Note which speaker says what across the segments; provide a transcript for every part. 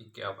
Speaker 1: 51।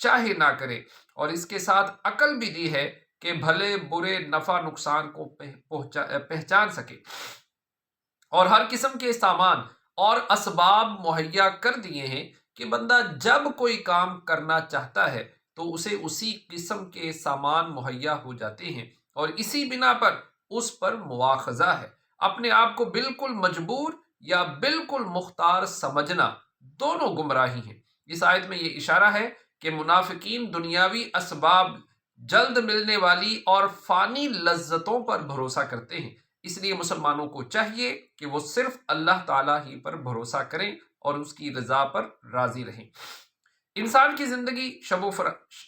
Speaker 1: چاہے نہ کرے، اور اس کے ساتھ عقل بھی دی ہے کہ بھلے برے نفع نقصان کو پہچان سکے، اور ہر قسم کے سامان اور اسباب مہیا کر دیے ہیں کہ بندہ جب کوئی کام کرنا چاہتا ہے تو اسے اسی قسم کے سامان مہیا ہو جاتے ہیں، اور اسی بنا پر اس پر مواخذہ ہے۔ اپنے آپ کو بالکل مجبور یا بالکل مختار سمجھنا دونوں گمراہی ہیں۔ اس آیت میں یہ اشارہ ہے کہ منافقین دنیاوی اسباب، جلد ملنے والی اور فانی لذتوں پر بھروسہ کرتے ہیں، اس لیے مسلمانوں کو چاہیے کہ وہ صرف اللہ تعالیٰ ہی پر بھروسہ کریں اور اس کی رضا پر راضی رہیں۔ انسان کی زندگی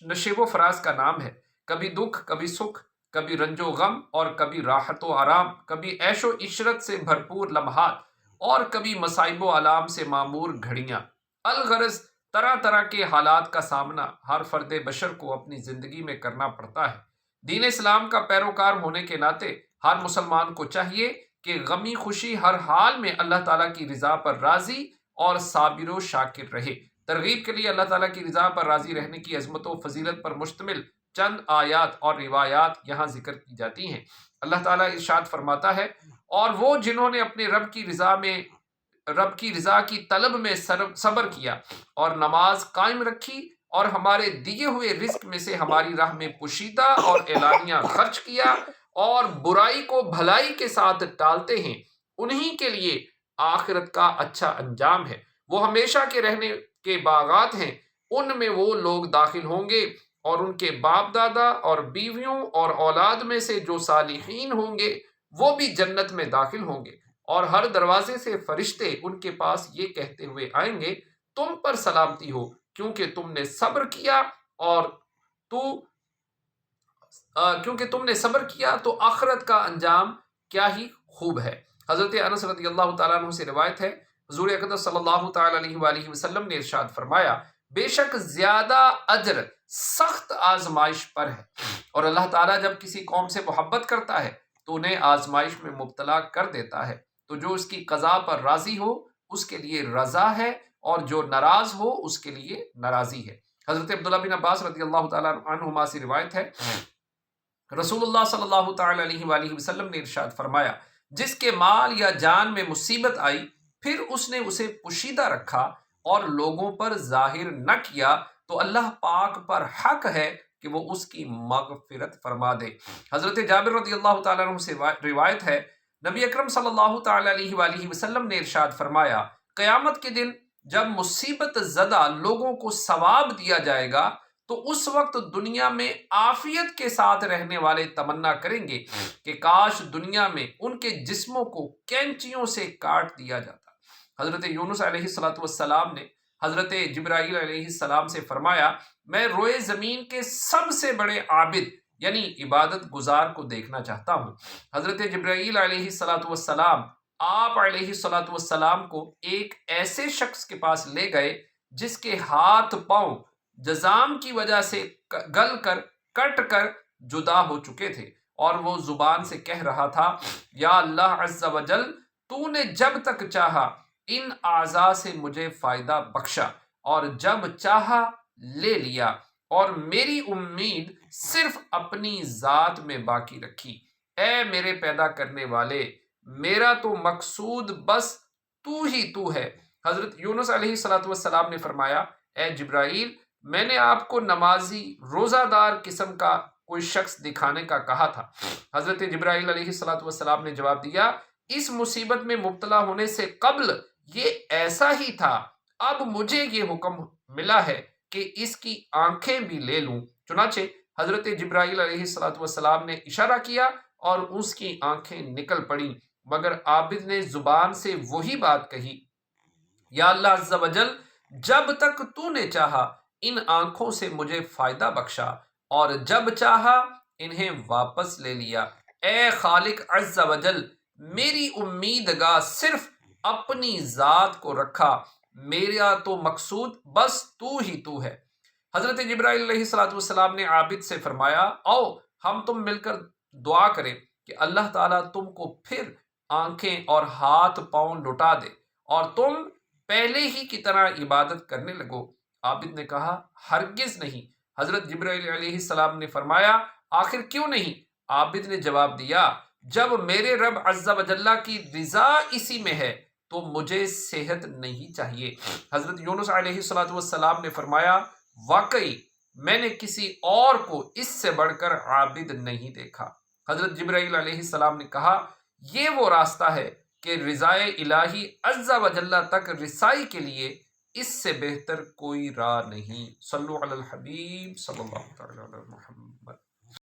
Speaker 1: نشیب و فراز کا نام ہے، کبھی دکھ، کبھی سکھ، کبھی رنج و غم اور کبھی راحت و آرام، کبھی عیش و عشرت سے بھرپور لمحات اور کبھی مصائب و آلام سے معمور گھڑیاں۔ الغرض طرح طرح کے حالات کا سامنا ہر فرد بشر کو اپنی زندگی میں کرنا پڑتا ہے۔ دین اسلام کا پیروکار ہونے کے ناطے ہر مسلمان کو چاہیے کہ غمی خوشی ہر حال میں اللہ تعالیٰ کی رضا پر راضی اور صابر و شاکر رہے۔ ترغیب کے لیے اللہ تعالیٰ کی رضا پر راضی رہنے کی عظمت و فضیلت پر مشتمل چند آیات اور روایات یہاں ذکر کی جاتی ہیں۔ اللہ تعالیٰ ارشاد فرماتا ہے، اور وہ جنہوں نے اپنے رب کی رضا کی طلب میں صبر کیا اور نماز قائم رکھی اور ہمارے دیے ہوئے رزق میں سے ہماری راہ میں پوشیدہ اور اعلانیہ خرچ کیا اور برائی کو بھلائی کے ساتھ ٹالتے ہیں، انہی کے لیے آخرت کا اچھا انجام ہے۔ وہ ہمیشہ کے رہنے کے باغات ہیں، ان میں وہ لوگ داخل ہوں گے اور ان کے باپ دادا اور بیویوں اور اولاد میں سے جو صالحین ہوں گے وہ بھی جنت میں داخل ہوں گے، اور ہر دروازے سے فرشتے ان کے پاس یہ کہتے ہوئے آئیں گے، تم پر سلامتی ہو، کیونکہ تم نے صبر کیا تو آخرت کا انجام کیا ہی خوب ہے۔ حضرت انس رضی اللہ تعالیٰ عنہ سے روایت ہے، حضور اقدس صلی اللہ تعالیٰ علیہ وآلہ وسلم نے ارشاد فرمایا، بے شک زیادہ اجر سخت آزمائش پر ہے، اور اللہ تعالیٰ جب کسی قوم سے محبت کرتا ہے تو انہیں آزمائش میں مبتلا کر دیتا ہے، تو جو اس کی قضا پر راضی ہو اس کے لیے رضا ہے، اور جو ناراض ہو اس کے لیے ناراضی ہے۔ حضرت عبداللہ بن عباس رضی اللہ تعالیٰ عنہما سے روایت ہے، رسول اللہ صلی اللہ تعالیٰ علیہ وآلہ وسلم نے ارشاد فرمایا، جس کے مال یا جان میں مصیبت آئی پھر اس نے اسے پوشیدہ رکھا اور لوگوں پر ظاہر نہ کیا تو اللہ پاک پر حق ہے کہ وہ اس کی مغفرت فرما دے۔ حضرت جابر رضی اللہ تعالیٰ عنہ سے روایت ہے، نبی اکرم صلی اللہ تعالیٰ علیہ وآلہ وسلم نے ارشاد فرمایا، قیامت کے دن جب مصیبت زدہ لوگوں کو ثواب دیا جائے گا تو اس وقت دنیا میں عافیت کے ساتھ رہنے والے تمنا کریں گے کہ کاش دنیا میں ان کے جسموں کو کینچیوں سے کاٹ دیا جاتا۔ حضرت یونس علیہ السلام نے حضرت جبرائیل علیہ السلام سے فرمایا، میں روئے زمین کے سب سے بڑے عابد یعنی عبادت گزار کو دیکھنا چاہتا ہوں۔ حضرت جبرائیل علیہ السلام آپ علیہ السلام کو ایک ایسے شخص کے پاس لے گئے جس کے ہاتھ پاؤں جزام کی وجہ سے گل کر کٹ کر جدا ہو چکے تھے، اور وہ زبان سے کہہ رہا تھا، یا اللہ عز و جل، تو نے جب تک چاہا ان اعضاء سے مجھے فائدہ بخشا اور جب چاہا لے لیا، اور میری امید صرف اپنی ذات میں باقی رکھی۔ اے میرے پیدا کرنے والے، میرا تو مقصود بس تو ہی تو ہے۔ حضرت یونس علیہ السلام نے فرمایا، اے جبرائیل، میں نے آپ کو نمازی روزہ دار قسم کا کوئی شخص دکھانے کا کہا تھا۔ حضرت جبرائیل علیہ السلام نے جواب دیا، اس مصیبت میں مبتلا ہونے سے قبل یہ ایسا ہی تھا، اب مجھے یہ حکم ملا ہے کہ اس کی آنکھیں بھی لے لوں۔ چنانچہ حضرت جبرائیل علیہ السلام نے اشارہ کیا اور اس کی آنکھیں نکل پڑیں، مگر عابد نے زبان سے وہی بات کہی، یا اللہ عز و جل، جب تک تو نے چاہا ان آنکھوں سے مجھے فائدہ بخشا اور جب چاہا انہیں واپس لے لیا۔ اے خالق عز و جل، میری امیدگاہ صرف اپنی ذات کو رکھا، میرا تو مقصود بس تو ہی تو ہے۔ حضرت جبرائیل علیہ السلام نے عابد سے فرمایا، آؤ ہم تم مل کر دعا کریں کہ اللہ تعالیٰ تم کو پھر آنکھیں اور ہاتھ پاؤں لوٹا دے اور تم پہلے ہی کی طرح عبادت کرنے لگو۔ عابد نے کہا ہرگز نہیں۔ حضرت جبرائیل علیہ السلام نے فرمایا آخر کیوں نہیں؟ عابد نے جواب دیا جب میرے رب عز و جل کی رضا اسی میں ہے تو مجھے صحت نہیں چاہیے۔ حضرت یونس علیہ السلام نے فرمایا واقعی میں نے کسی اور کو اس سے بڑھ کر عابد نہیں دیکھا۔ حضرت جبرائیل علیہ السلام نے کہا یہ وہ راستہ ہے کہ رضائے الہی عز و جل تک رسائی کے لیے اس سے بہتر کوئی راہ نہیں۔ صلو علی الحبیب صلی اللہ تعالی علی محمد۔